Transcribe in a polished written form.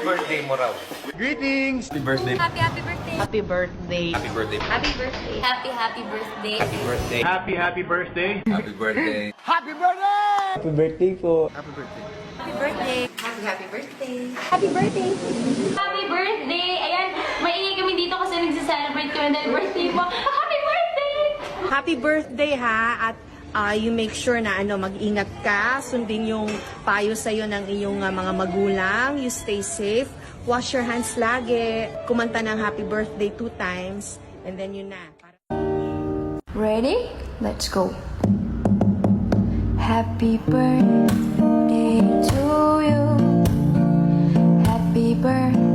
Birthday mo raw. Greetings! Happy birthday. Happy birthday. Happy birthday. Happy birthday. Happy birthday. Happy birthday. Happy birthday. Happy birthday! Happy birthday. Happy birthday! Happy birthday po. Happy birthday! Happy birthday. Happy birthday. Happy birthday. Happy birthday! Ayan, maingay kami dito kasi nagsa-celebrate kami dahil birthday mo. Happy birthday! Happy birthday ha. At you make sure na mag-ingat ka. Sundin yung payo sa'yo ng iyong mga magulang. You stay safe. Wash your hands lagi. Kumanta ng happy birthday 2 times. And then yun na. Ready? Let's go. Happy birthday to you. Happy birthday.